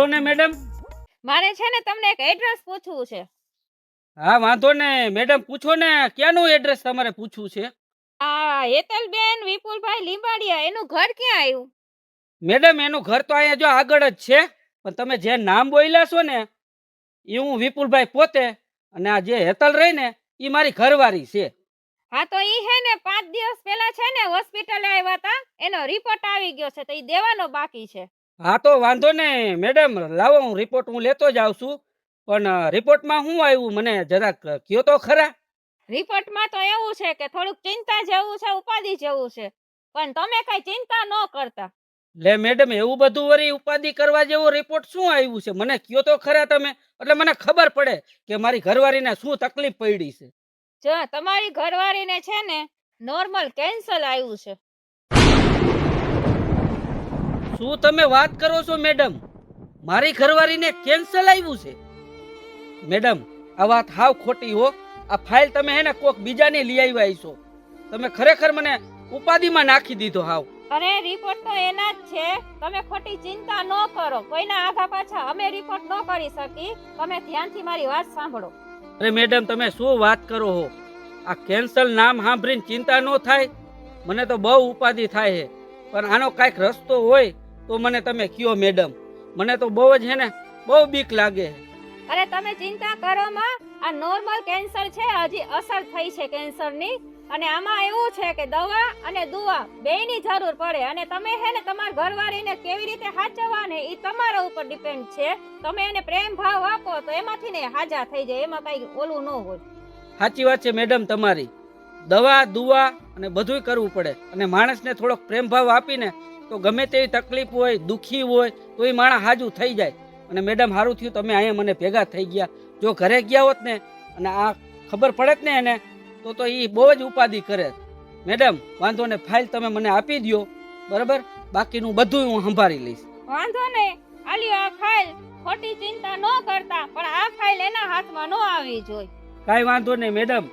બોલો ને મેડમ. મારે છે ને તમને એક એડ્રેસ પૂછવું છે. હા વાંધો ને મેડમ, પૂછો ને ક્યાંનું એડ્રેસ તમારે પૂછવું છે? આ હેતલબેન વિપુલભાઈ લીંબાડિયા એનું ઘર ક્યાં આવ્યું? મેડમ એનું ઘર તો અહીંયા જો આગળ જ છે, પણ તમે જે નામ બોલ્યા છો ને એ હું વિપુલભાઈ પોતે, અને આ જે હેતલ રહી ને એ મારી ઘરવાળી છે. હા તો ઈ હે ને 5 દિવસ પહેલા છે ને હોસ્પિટલે આવ્યા હતા, એનો રિપોર્ટ આવી ગયો છે તો ઈ દેવાનો બાકી છે. હા તો વાંધો ને મેડમ, લાવો હું રિપોર્ટ હું લેતો જ આવું છું. પણ રિપોર્ટમાં શું આવ્યું મને જરાક કયો તો ખરા. રિપોર્ટમાં તો એવું છે કે થોડુંક ચિંતા જેવું છે, ઉપાધિ જેવું છે, પણ તમે કઈ ચિંતા ન કરતા. લે મેડમ, એવું બધું વળી ઉપાધિ કરવા જેવો રિપોર્ટ શું આવ્યું છે મને કયો તો ખરા તમે, એટલે મને ખબર પડે કે મારી ઘરવાળીને શું તકલીફ પડી છે. જો તમારી ઘરવાળીને છે ને નોર્મલ કેન્સર આવ્યું છે. શું તમે વાત કરો છો મેડમ? મારી ઘરવાળીને કેન્સર આવ્યું છે? મેડમ આ વાત હાવ ખોટી હો. આ ફાઇલ તમે હે ને કોક બીજાની લઈ આવ્યા છો. તમે ખરેખર મને ઉપાધિમાં નાખી દીધો હાવ. અરે રિપોર્ટ તો એના જ છે, તમે ખોટી ચિંતા ન કરો. કોઈના આગા પાછા અમે રિપોર્ટ ન કરી શકી, તમે ધ્યાનથી મારી વાત સાંભળો. અરે મેડમ તમે શું વાત કરો હો? આ કેન્સર નામ સાંભળીને ચિંતા ન થાય? મને તો બહુ ઉપાધિ થાય છે, પણ આનો કાંઈક રસ્તો હોય તો મને તમે કયો મેડમ. મને તો બહુ જ હે ને બહુ બીક લાગે. અરે તમે ચિંતા કરો માં, આ નોર્મલ કેન્સર છે, હજી અસર થઈ છે કેન્સરની, અને આમાં એવું છે કે દવા અને દુઆ બેયની જરૂર પડે, અને તમે હે ને તમારા ઘરવાળીને કેવી રીતે સાચવવા ને એ તમારા ઉપર ડિપેન્ડ છે. તમે એને પ્રેમ ભાવ આપો તો એમાંથી ને હાજા થઈ જાય, એમાં કઈ ઓલું ન હોય. સાચી વાત છે મેડમ તમારી. દવા દુઆ અને બધુંય કરવું પડે, અને માણસને થોડોક પ્રેમ ભાવ આપીને તો ગમે તેવી તકલીફ હોય, દુઃખી હોય તો એ માણસ હાજુ થઈ જાય. અને મેડમ સારું થયું તમે અહીંયા મને ભેગા થઈ ગયા. જો ઘરે ગયા હોત ને અને આ ખબર પડે ને એને તો એ બહુ જ ઉપાધિ કરે. મેડમ વાંધો ને, ફાઇલ તમે મને આપી દો બરાબર, બાકીનું બધું હું સંભાળી લઈશ. વાંધો ને, આલ્યો આ ફાઇલ. ખોટી ચિંતા ન કરતા, પણ આ ફાઇલ એના હાથમાં ન આવી જોઈએ. કાંઈ વાંધો નહીં મેડમ,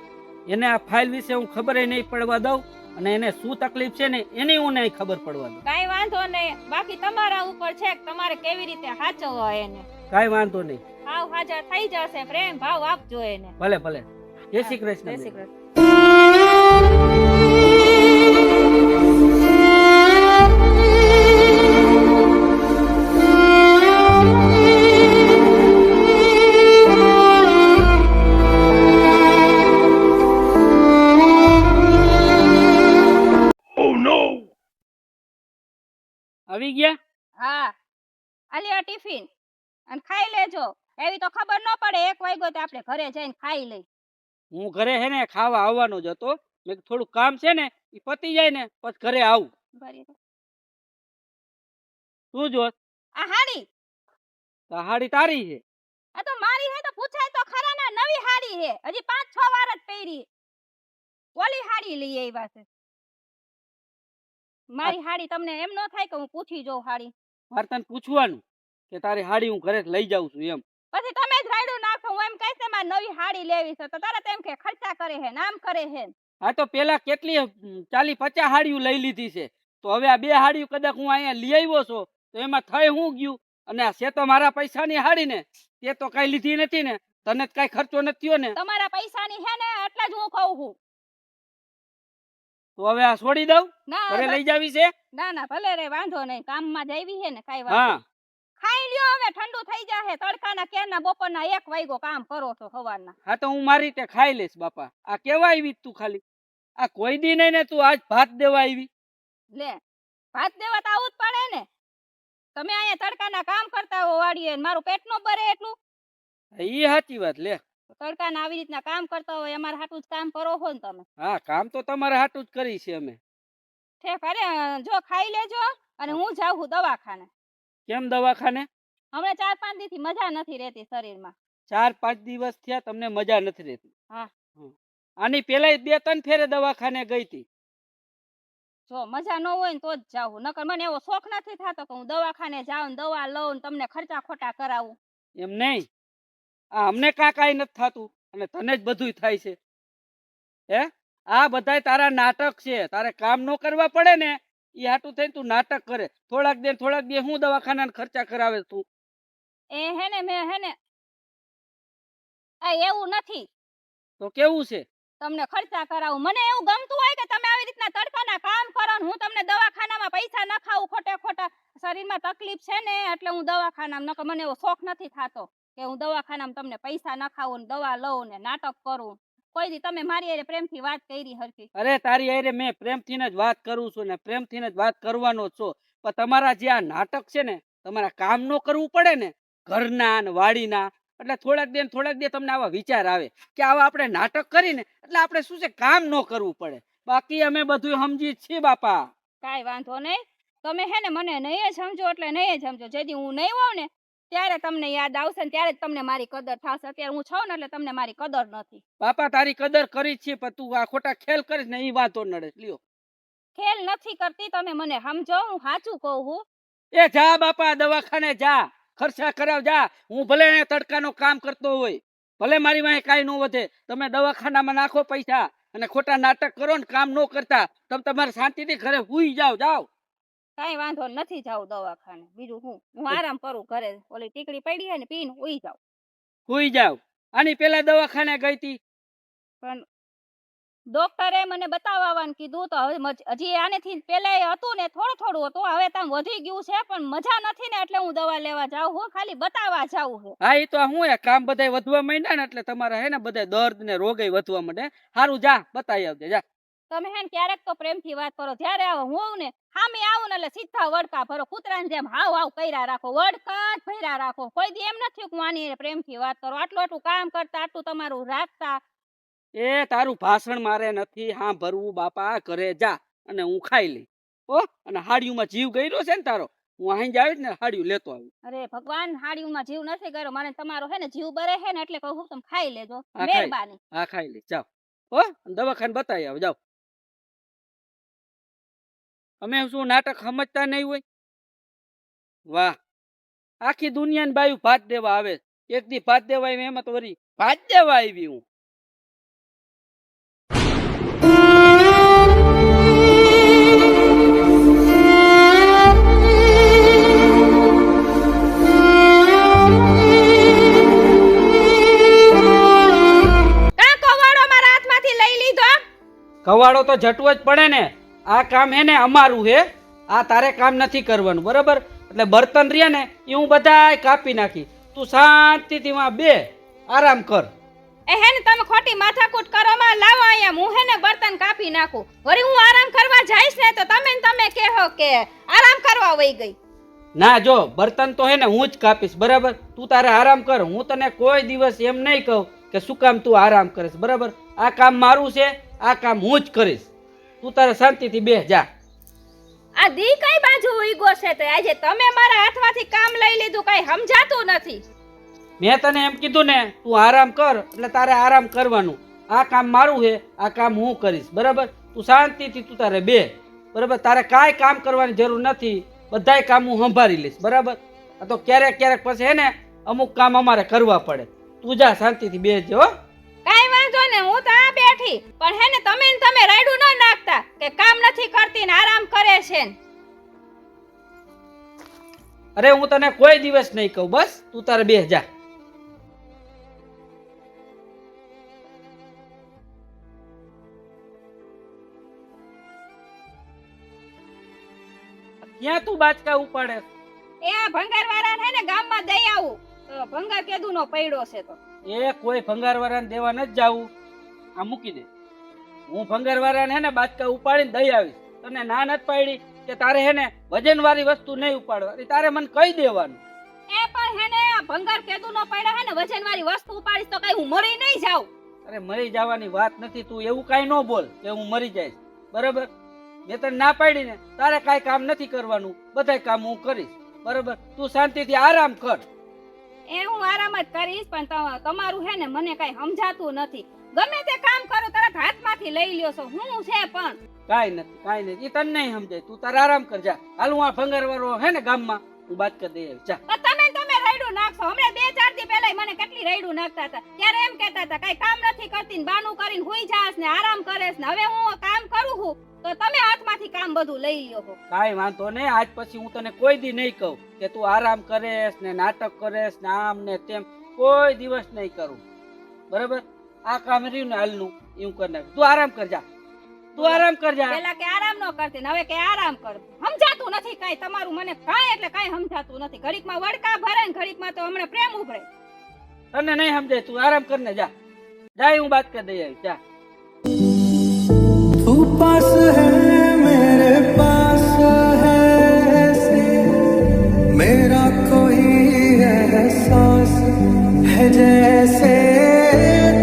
એને આ ફાઇલ વિશે હું ખબર નહીં પડવા દઉં, અને એને શું તકલીફ છે ને એની હું નહીં ખબર પડવા દઉં. કાંઈ વાંધો નહીં, બાકી તમારા ઉપર છે કે તમારે કેવી રીતે સાચવવા એને. કાંઈ વાંધો નહીં, હાવ હાજર થઈ જશે, પ્રેમ ભાવ આપજો એને. ભલે ભલે. જય શ્રી કૃષ્ણ. જય શ્રી કૃષ્ણ. આવી ગયા? હા, આલ્યો આ ટિફિન અને ખાઈ લેજો. એવી તો ખબર ન પડે 1 વાગ્યો તો આપણે ઘરે જઈને ખાઈ લઈ. હું ઘરે હે ને ખાવા આવવાનો જ હતો. મેં થોડું કામ છે ને એ પતી જાય ને પછી ઘરે આવું. શું જોત? આ હાડી. હાડી તારી છે? આ તો મારી હે તો પૂછાય તો ખરા ના, નવી હાડી હે, હજી 5-6 વાર જ પહેરી. ઓલી હાડી લઈ આવ્યા છે. મારી હાડી તમને એમ ન થાય કે હું પૂછી જોઉં હાડી? મારે તને પૂછવાનું કે તારી હાડી હું ઘરે લઈ જાઉં છું એમ. પછી તમે જ રાયડું નાખો. હું એમ કહીશ મારે નવી હાડી લેવી છે તો તરત એમ કે ખર્ચા કરે હે, નામ કરે હે. હા તો પેલા કેટલી 40-50 હાડીઓ લઈ લીધી છે, તો હવે આ 2 હાડીઓ કદાચ હું અહીંયા લઈ આવ્યો છું તો એમાં થઈ હું ગયું? અને આ છે તો મારા પૈસાની હાડી ને, તે તો કઈ લીધી નથી ને, તને કઈ ખર્ચો નથી થયો ને. તમારા પૈસાની હે ને એટલે જ હું કહું છું. તો હવે આ છોડી દઉં? ના ઘરે લઈ જાવી છે? ના ના ભલે રે, વાંધો નહીં, કામમાં જાવી હે ને કાઈ વાત. હા ખાઈ લ્યો, હવે ઠંડુ થઈ જાહે. તડકાના કેરના બપોરના 1 વાગ્યો કામ કરો છો સવારના. હા તો હું મારી રીતે ખાઈ લઈશ બાપા. આ કેવા આવી તું ખાલી? આ કોઈ દી નહીં ને તું આજ ભાત દેવા આવી? લે, ભાત દેવા તો આવું જ પડે ને. તમે અહીંયા તડકાના કામ કરતા હો વાડીએ, મારું પેટ નો ભરે એટલું? ઈ સાચી વાત. લે, તડકાના આવી રીતના કામ કરતા હોય, અમારા હાટું જ કામ કરો છો ને તમે. હા કામ તો તમારા હાટું જ કરી છે અમે. ઠેક. અરે જો ખાઈ લેજો, અને હું જાઉં છું દવાખાને. કેમ દવાખાને? હમણાં 4-5 દી થી મજા નથી રહેતી શરીરમાં. 4-5 દિવસ થયા તમને મજા નથી રહેતી? હા. આની પેલા 2-3 ફેરે દવાખાને ગઈ હતી. જો મજા ન હોય ને તો જ જાઉં, નકર મને એવો શોખ નથી થતો કે હું દવાખાને જાઉં, દવા લઉં, તમને ખર્ચા ખોટા કરાવું. એમ નહીં, આ અમને કાંઈ નથી થતું અને તને જ બધું થાય છે. હે, આ બધાય તારા નાટક છે. તારે કામ ન કરવા પડે ને એ હાટું થઈને તું નાટક કરે. થોડાક દે હું દવાખાના ખર્ચા કરાવે તું. એ હે ને મેં હે ને આ એવું નથી તો કેવું છે? તમને ખર્ચા કરાવું. મને એવું ગમતું હોય કે તમે આવી રીતના તડકાના કામ કરો ને હું તમને દવાખાનામાં પૈસા ન ખાવું ખોટે ખોટા. શરીરમાં તકલીફ છે ને એટલે હું દવાખાનામાં નકર મને એવો શોખ નથી થતો કે હું દવાખાનામાં તમને પૈસા ન ખાવું ને દવા લઉં ને નાટક કરું. કોઈ દી તમે મારી હારે પ્રેમથી વાત કરી હરખી? અરે તારી હારે મેં પ્રેમથી જ વાત કરું છું ને પ્રેમથી જ વાત કરવાનો છો. પણ તમારા જે આ નાટક છે ને, તમારા કામ નો કરવું પડે ને ઘરના ને વાડીના, એટલે થોડાક દે તમને આવા વિચાર આવે કે આવા આપણે નાટક કરીને એટલે આપણે શું છે કામ ન કરવું પડે. બાકી અમે બધું સમજી છીએ બાપા. કાંઈ વાંધો નહીં. તમે હે ને મને નહીં સમજો એટલે નહીં સમજો. જેથી હું નહીં હોઉં ને ત્યારે તમને યાદ આવશે ને ત્યારે જ તમને મારી કદર થશે. અત્યારે હું છું ને એટલે તમને મારી કદર નથી. બાપા તારી કદર કરી છે પણ તું આ ખોટા ખેલ કરીશ ને એ વાતો નડે. લ્યો ખેલ નથી કરતી, તમે મને સમજો. હું સાચું કહું છું. એ જા બાપા દવાખાને જા, ખર્ચા કરાવ જા. હું ભલે અહીંયા તડકાનો કામ કરતો હોય, ભલે મારી વાંહે કાંઈ ન વધે, તમે દવાખાનામાં નાખો પૈસા અને ખોટા નાટક કરો ને કામ ન કરતા. તમે તમારે શાંતિથી ઘરે હુઈ જાઓ. જાઓ કાંઈ વાંધો નથી જાવ દવાખાને. બીજું હું આરામ કરું ઘરે. ઓલી ટીકડી પડી છે ને પીને ઉઈ જાવ. હુઈ જાઓ. આની પેલા દવાખાને ગઈ તી પણ ડોક્ટરે મને બતાવવાનું કીધું તો હવે હજી આનેથી પેલા હતું ને થોડું હતું, હવે તામ વધી ગયું છે પણ મજા નથી ને એટલે હું દવા લેવા જાઉં છું. ખાલી બતાવવા જાઉં છું. હા એ તો હું એ કામ બધાય વધવા માંડ્યા ને એટલે તમારા હે ને બધા દર્દ ને રોગે વધવા માંડે. હારું જા બતાવી આવજે જા. તમે હે ને ક્યારેક તો પ્રેમથી વાત કરો. જ્યારે હું ને હામી આવું ને એટલે સીધા વડકા ભરો. કૂતરાની જેમ હાવ કર્યા રાખો, વડકા જ ભર્યા રાખો. કોઈ દી એમ નથી કે હું આની પ્રેમથી વાત કરું. આટલું કામ કરતા, આટલું તમારું રાખતા. એ તારું ભાષણ મારે નથી હા ભરવું બાપા. ઘરે જા અને હું ખાઈ લઈ હો. અને હાડીયુંમાં જીવ ગયો છે ને તારો, હું અહીં જ આવીશ ને હાડીયું લેતો આવી. અરે ભગવાન, હાડીયુંમાં જીવ નથી કર્યો મારે. તમારો હે ને જીવ બરે હે ને એટલે કહું તમે ખાઈ લેજો. હા, ખાઈ. મહેરબાની. હા ખાઈ લઈ જાઓ હો. દવાખાને બતાવી આવો જાઓ. અમે શું નાટક સમજતા નહીં હોય? વાહ, આખી દુનિયાની બાયું ભાત દેવા આવે. એક દી ભાત દેવા આવી એમાં તો વળી ભાત દેવા આવી હું. કવાડો તો જટવો જ પડે ને. આ કામ હે ને અમારું હે, આ તારે કામ નથી કરવાનું બરાબર. એટલે બર્તન રહ્યા ને એ હું બધા કાપી નાખી. તું શાંતિથી માં બે આરામ કર. એ હે ને તમે ખોટી માથાકૂટ કરો માં. લાવો અહીંયા હું હે ને બર્તન કાપી નાખું. વળી હું આરામ કરવા જઈશ ને તો તમે કહો કે આરામ કરવા વઈ ગઈ. ના જો બર્તન તો હે ને હું જ કાપીશ બરાબર. તું તારે આરામ કર. હું તને કોઈ દિવસ એમ નહીં કહું કે શું કામ તું આરામ કરીશ બરાબર. આ કામ મારું છે, આ કામ હું જ કરીશ. તું તારે શાંતિથી બેસ જા. આ દી કઈ બાજુ ઉઈગો છે તો આજે તમે મારા હાથમાંથી કામ લઈ લીધું. કઈ સમજાતું નથી. મેં તને એમ કીધું ને તું આરામ કર એટલે તારે આરામ કરવાનું. આ કામ મારું છે, આ કામ હું કરીશ બરાબર. તું શાંતિથી તું તારે બે બરાબર. તારે કાંઈ કામ કરવાની જરૂર નથી. બધાય કામ હું સંભાળી લઈશ બરાબર. આ તો ક્યારેક પછી હે ને અમુક કામ અમારે કરવા પડે. તું જા શાંતિથી બેસજો હો. કાઈ વાંધો ને, હું તો આ બેઠી. પણ હે ને તમે રાયડું ન નાખતા કે કામ નથી કરતી ને આરામ કરે છે. અરે હું તને કોઈ દિવસ નહીં કહું. બસ તું તારે બેસ જા. ક્યાં તું બાચકા ઉપાડે? એ આ ભંગાર વાળાને હે ને ગામમાં દઈ આવું. તો ભંગાર કેદુનો પડ્યો છે તો એ કોઈ ભંગારવાળાને દેવા નથી જાવું. આ મૂકી દે. હું ભંગારવાળાને હે ને બાચકા ઉપાડીને દઈ આવીશ. તને ના નથી પાડી કે તારે હે ને વજનવાળી વસ્તુ નહીં ઉપાડવાની. તારે મને કહી દેવાનું. એ પણ હે ને આ ભંગાર કેદુનો પડ્યો હે ને વજનવાળી વસ્તુ ઉપાડીશ તો કઈ હું મરી નહીં જાઉં. અરે મરી જવાની વાત નથી. તું એવું કાંઈ ન બોલ કે હું મરી જઈશ બરાબર. મેં તને ના પાડી ને તારે કાંઈ કામ નથી કરવાનું. બધાય કામ હું કરીશ બરાબર. તું શાંતિથી આરામ કર. એ હું આરામ જ કરીશ પણ તમારું હે ને મને કઈ સમજાતું નથી. ગમે તે કામ કરો તરત હાથમાંથી લઈ લ્યો છો. હું છે પણ કાંઈ નથી. એ તને નહીં સમજાય. તું તારે આરામ કર જા. હાલ હું આ ભંગારવાળો હે ને ગામમાં હું બાત કરી દઈ જા. તમે રાયડું નાખશો. હમણાં 2-4 દી પહેલા મને કેટલી રાયડું નાખતા હતા. ત્યારે એમ કહેતા હતા કઈ કામ નથી કરતી ને બાનું કરીને હુઈ જાસ ને આરામ કરેસ ને. હવે હું કામ કરું છું તો તમે હાથમાંથી કામ બધું લઈ લ્યો છો. કાંઈ વાંધો નહીં, આજ પછી હું તને કોઈ દી નહીં કહું કે તું આરામ કરેશ ને નાટક કરેશ ને આમ ને તેમ, કોઈ દિવસ નહીં કરું, બરાબર? આ કામ રહ્યું ને હાલનું એવું કરી નાખ. તું આરામ કરજા, તું આરામ કરજા. પેલા કે આરામ ન કરતી ને હવે કે આરામ કર. સમજાતું નથી કાંઈ તમારું, મને કાંઈ એટલે કાંઈ સમજાતું નથી. ઘડીકમાં વડકા ભરે ને ઘડીકમાં તો હમણાં પ્રેમ ઉભરે. તને નહીં સમજાય, તું આરામ કરને જા. જા, હું બાત કરી દઈ આવી. જા. तू पास है मेरे पास है ऐसे मेरा कोई एहसास है जैसे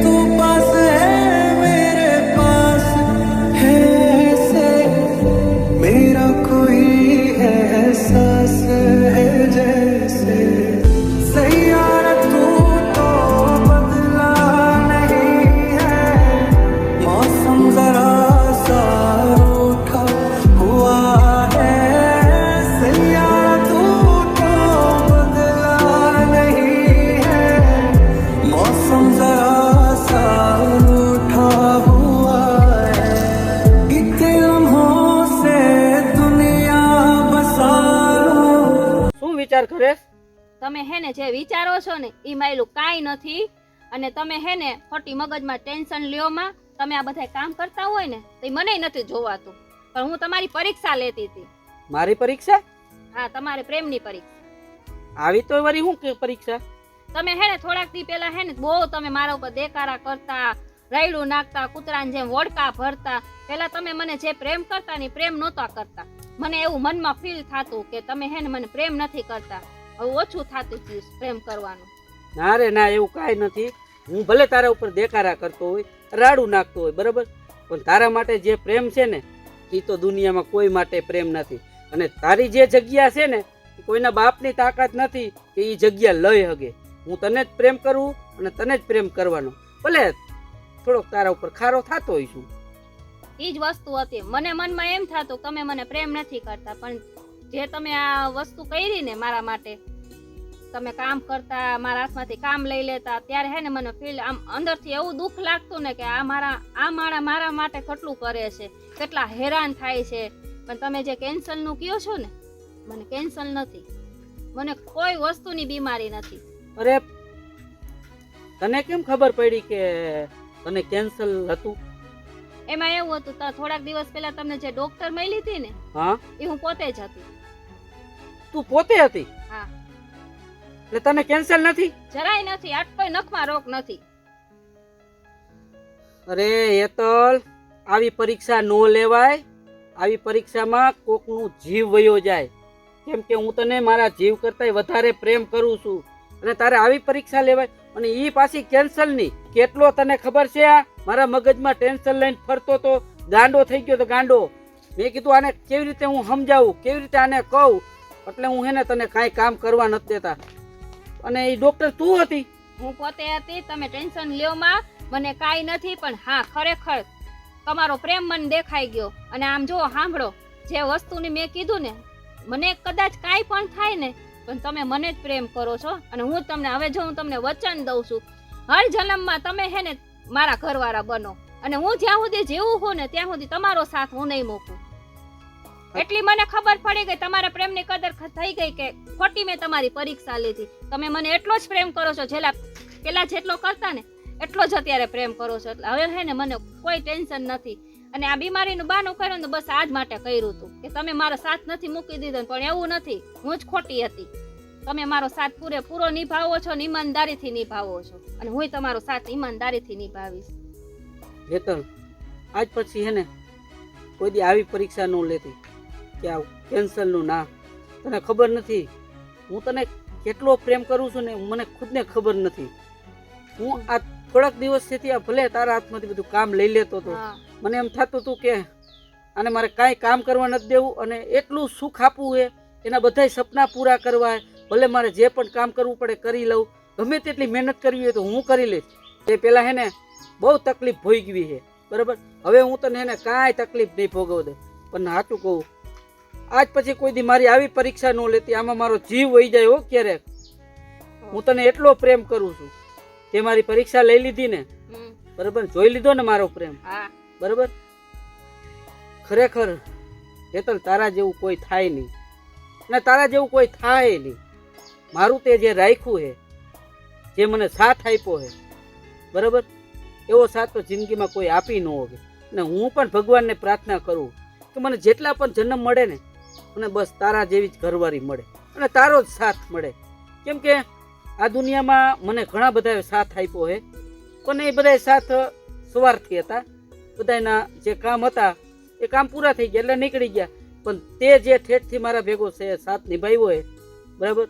तू पास है मेरे पास है ऐसे मेरा कोई एहसास है जैसे सैयारा तू तो बदला नहीं है मौसम जरा વિચાર કરે? તમે હે ને જે વિચારો છો ને ઈ માયલું કાંઈ નથી. અને તમે હે ને ખોટી મગજમાં ટેન્શન લ્યો માં. તમે આ બધા કામ કરતા હોય ને તો ઈ મને નથી જોવાતું. પણ હું તમારી પરીક્ષા લેતી હતી. મારી પરીક્ષા? હા, તમારે પ્રેમની પરીક્ષા. આવી તો વળી હું કે પરીક્ષા? તમે હે ને થોડાક દી પહેલા હે ને બહુ તમે મારા ઉપર દેકારા કરતા, રાયડું નાખતા, કૂતરાને જેમ વોડકા ભરતા. પેલા તમે મને જે પ્રેમ કરતા ને પ્રેમ નહોતા કરતા. મને એવું મનમાં ફીલ થાતું કે તમે હે ને મને પ્રેમ નથી કરતા. હવે ઓછું થાતું થયું પ્રેમ કરવાનું. ના રે ના, એવું કાંઈ નથી. હું ભલે તારા ઉપર દેકારા કરતો હોય, રાડું નાખતો હોય, બરાબર, પણ તારા માટે જે પ્રેમ છે ને એ તો દુનિયામાં કોઈ માટે પ્રેમ નથી. અને તારી જે જગ્યા છે ને એ કોઈના બાપની તાકાત નથી કે એ જગ્યા લઈ શકે. હું તને જ પ્રેમ કરું અને તને જ પ્રેમ કરવાનો. ભલે થોડોક તારા ઉપર ખારો થતો હોય છું. ઈ જ વસ્તુ હતી. મને મનમાં એમ થતું તમે મને પ્રેમ નથી કરતા, પણ જે તમે આ વસ્તુ કરી ને મારા માટે, તમે કામ કરતા, મારા હાથમાંથી કામ લઈ લેતા, ત્યારે હે ને મને ફીલ આમ અંદરથી એવું દુઃખ લાગતું ને કે આ મારા માટે કેટલું કરે છે, કેટલા હેરાન થાય છે. પણ તમે જે કેન્સરનું કહો છો ને, મને કેન્સર નથી, મને કોઈ વસ્તુની બીમારી નથી. અરે તને કેમ ખબર પડી કે તને કેન્સર હતું? એમાં એવું હતું તો થોડાક દિવસ પહેલા તમને જે ડોક્ટર મળી હતી ને, હા, એ હું પોતે જ હતી. તું પોતે હતી? હા. એટલે તને કેન્સર નથી? જરાય નથી. આટકોય નખમાં રોગ નથી. અરે હેતલ, આવી પરીક્ષા નો લેવાય. આવી પરીક્ષામાં કોકનું જીવ વયો જાય. કેમ કે હું તને મારા જીવ કરતાંય વધારે પ્રેમ કરું છું અને તારે આવી પરીક્ષા લેવાય? અને ઈ પાછી કેન્સરની. કેટલો તને ખબર છે? આ મારા મગજમાં ટેન્શન લઈને ફરતો તો ગાંડો થઈ ગયો. તો ગાંડો મેં કીધું આને કેવી રીતે હું સમજાવું, કેવી રીતે આને કહું, એટલે હું હેને તને કાંઈ કામ કરવા નથી દેતા. અને એ ડોક્ટર તું હતી? હું પોતે હતી. તમે ટેન્શન લ્યો માં, મને કાંઈ નથી. પણ હા, ખરેખર તમારો પ્રેમ મને દેખાઈ ગયો. અને આમ જો સાંભળો, જે વસ્તુની મેં કીધું ને, મને કદાચ કાંઈ પણ થાય ને, પણ તમે મને જ પ્રેમ કરો છો. અને હું તમને હવે જો હું તમને વચન દઉં છું, હર જન્મમાં તમે હે ને મારા ઘરવાળા બનો. અને હું જ્યાં સુધી જીવું હું ને ત્યાં સુધી તમારો સાથ હું નહીં મૂકું. એટલી મને ખબર પડી ગઈ, તમારા પ્રેમની કદર થઈ ગઈ કે ખોટી મેં તમારી પરીક્ષા લીધી. તમે મને એટલો જ પ્રેમ કરો છો, પેલા જેટલો કરતા ને એટલો જ અત્યારે પ્રેમ કરો છો. એટલે હવે હે ને મને કોઈ ટેન્શન નથી. અને આ બીમારીનું બહાનું કર્યું ને બસ આજ માટે કર્યું હતું કે તમે મારો સાથ નથી મૂકી દીધો. પણ એવું નથી, હું જ ખોટી હતી. તમે મારો સાથ પૂરેપૂરો નિભાવો છો ને ઈમાનદારીથી નિભાવો છો. અને હું તમારો સાથ ઈમાનદારીથી નિભાવીશ. હેતલ, આજ પછી હે ને કોઈ દી આવી પરીક્ષા ન લેતી કે આ કેન્સરનું ના. તને ખબર નથી હું તને કેટલો પ્રેમ કરું છું ને, મને ખુદને ખબર નથી. હું આ થોડાક દિવસથી આ ભલે તારા હાથમાંથી બધું કામ લઈ લેતો હતો, મને એમ થતું હતું કે આને મારે કાંઈ કામ કરવા નથી દેવું અને એટલું સુખ આપવું છે, એના બધાય સપના પૂરા કરવા. ભલે મારે જે પણ કામ કરવું પડે કરી લઉં, ગમે તેટલી મહેનત કરવી હોય તો હું કરી લઈશ. તે પહેલાં હે ને બહુ તકલીફ ભોગવી છે, બરાબર? હવે હું તને એને કાંઈ તકલીફ નહીં ભોગવ દે. પણ સાચું કહું, આજ પછી કોઈ દી મારી આવી પરીક્ષા ન લેતી. આમાં મારો જીવ વહી જાય હો ક્યારેક. હું તને એટલો પ્રેમ કરું છું. તે મારી પરીક્ષા લઈ લીધી ને, બરાબર? જોઈ લીધો ને મારો પ્રેમ, બરાબર? ખરેખર હેતલ તારા જેવું કોઈ થાય નહીં અને તારા જેવું કોઈ થાય નહીં. મારું તે જે રાખ્યું છે, જે મને સાથ આપ્યો છે, બરાબર, એવો સાથ તો જિંદગીમાં કોઈ આપી ન હોવે. અને હું પણ ભગવાનને પ્રાર્થના કરું કે મને જેટલા પણ જન્મ મળે ને, મને બસ તારા જેવી જ ઘરવાળી મળે અને તારો જ સાથ મળે. કેમ કે આ દુનિયામાં મને ઘણા બધા સાથ આપ્યો છે, પણ એ બધા સાથ સ્વાર્થી હતા. બધાના જે કામ હતા એ કામ પૂરા થઈ ગયા એટલે નીકળી ગયા. પણ તે જે ઠેઠથી મારા ભેગો છે સાથ નિભાવ્યો હોય, બરાબર,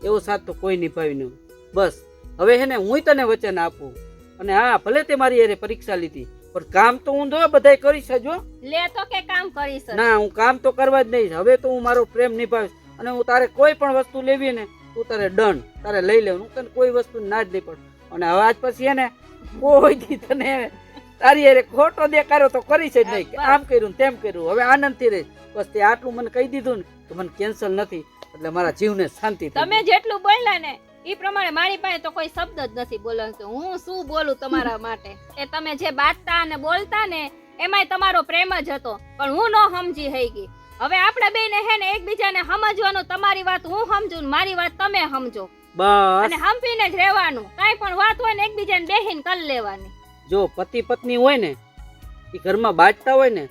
એવો સાથ તો કોઈ નિભાવી નહીં. બસ હવે હે ને હું તને વચન આપું, અને હા ભલે તે મારી હારે પરીક્ષા લીધી, પણ કામ તો હું જો બધાય કરીશ જ હો. લે તો કે કામ કરીશ જ. ના, હું કામ તો કરવા જ નહીં. હવે તો હું મારો પ્રેમ નિભાવીશ અને હું તારે કોઈ પણ વસ્તુ લેવી ને, તું તારે ડન, તારે લઈ લેવું. હું તને કોઈ વસ્તુ ના જ નહીં પડે. અને હવે આજ પછી હે ને કોઈ દી તને તારી હારે ખોટો દેખાડ્યો તો કરીશ જ નહીં કે આમ કર્યું ને તેમ કર્યું. હવે આનંદથી રહીશ. બસ તે આટલું મને કહી દીધું ને તો મને કેન્સલ નથી, એટલે મારા જીવને શાંતિ થઈ. તમે જેટલું બોલ્યા ને એ પ્રમાણે મારી પાસે તો કોઈ શબ્દ જ નથી બોલતો. હું શું બોલું તમારા માટે? એ તમે જે બાતતા અને બોલતા ને એમાંય તમારો પ્રેમ જ હતો, પણ હું ન સમજી થઈ ગઈ. હવે આપણે બેને હે ને એકબીજાને સમજવાનું. તમારી વાત હું સમજુ ને મારી વાત તમે સમજો, બસ. અને હંપીને જ રહેવાનું. કાંઈ પણ વાત હોય ને એકબીજાને બેહીને કરી લેવાની. જો પતિ પત્ની હોય ને એ ઘરમાં બાજતા હોય ને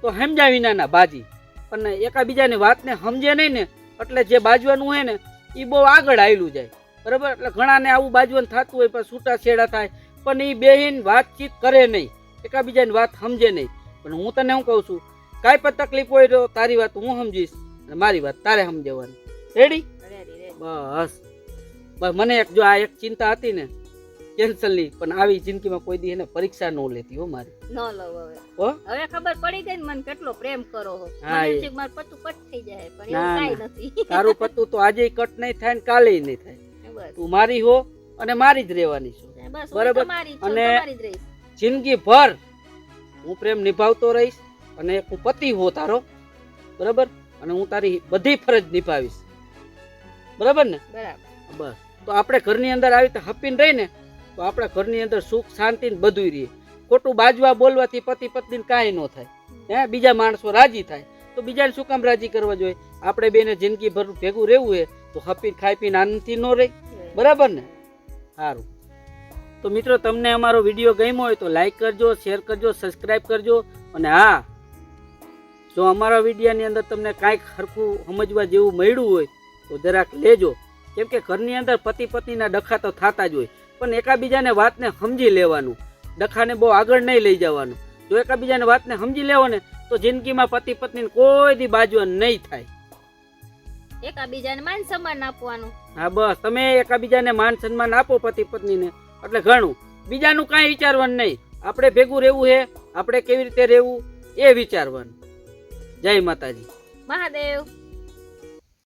તો સમજ્યા વિનાના બાજી, પણ એકાબીજાની વાતને સમજે નહીં ને એટલે જે બાજવાનું હોય ને એ બહુ આગળ આવેલું જાય, બરાબર. એટલે ઘણાને આવું બાજવાનું થતું હોય, પણ છૂટા છેડા થાય, પણ એ બેહીને વાતચીત કરે નહીં, એકાબીજાની વાત સમજે નહીં. પણ હું તને શું કહું છું, કાંઈ પણ તકલીફ હોય તો તારી વાત હું સમજીશ અને મારી વાત તારે સમજવાની. રેડી? બસ બસ. મને એક જો આ એક ચિંતા હતી ને કેન્સલની, પણ આવી જિંદગીમાં કોઈ દી એને પરીક્ષા ન લેતી હો મારી. ન લવ હવે. હો હવે ખબર પડી ગઈ ને મને કેટલો પ્રેમ કરો છો. હા, મને એ. એમ છે કે મારું પતું કટ થઈ જાય, પણ ના, એવું ના. કાંઈ નથી. તારું પતું તો આજે કટ નહીં થાય ને કાલે નહીં થાય. બસ તું મારી હો અને મારી જ રહેવાની છો, બસ. બરાબર. હું તમારી છું, અને તમારી જ રહીશ. જિંદગી ભર હું પ્રેમ નિભાવતો રહીશ અને હું પતિ હો તારો, બરાબર. અને હું તારી બધી ફરજ નિભાવીશ, બરાબર ને? બરાબર. બસ. તો આપણે ઘરની અંદર આવી રીતે હપીને રહીને તો આપણા ઘરની અંદર સુખ શાંતિ ને બધું રહે. ખોટું બાજવા બોલવાથી પતિ પત્નીને કાંઈ ન થાય. હે, બીજા માણસો રાજી થાય તો બીજાને શું કામ રાજી કરવા જોઈએ? આપણે બેને જિંદગી ભર ભેગું રહેવું હોય તો હપીને ખાઈ પીને આનંદથી ન રહે, બરાબર ને? સારું. તો મિત્રો, તમને અમારો વિડીયો ગમ્યો હોય તો લાઈક કરજો, શેર કરજો, સબસ્ક્રાઈબ કરજો. અને હા, જો અમારા વિડીયોની અંદર તમને કાંઈક સરખું સમજવા જેવું મળ્યું હોય તો જરાક લેજો. કેમ કે ઘરની અંદર પતિ પત્નીના ડખા તો થતા જ હોય, પણ એકાબીજાને વાતને સમજી લેવાનું. ડખાને બહુ આગળ નહીં લઈ જવાનું. જો એકાબીજાને વાતને સમજી લેવો ને તો જિંદગીમાં પતિ પત્નીને કોઈ દી બાજવાનું નહીં થાય. એકાબીજાને માન સન્માન આપવાનું. હા, બસ. તમે એકાબીજાને માન સન્માન આપો પતિ પત્નીને એટલે ઘણું. બીજાનું કાંઈ વિચારવાનું નહીં. આપણે ભેગું રહેવું છે, આપણે કેવી રીતે રહેવું એ વિચારવાનું. જય માતાજી. મહાદેવ.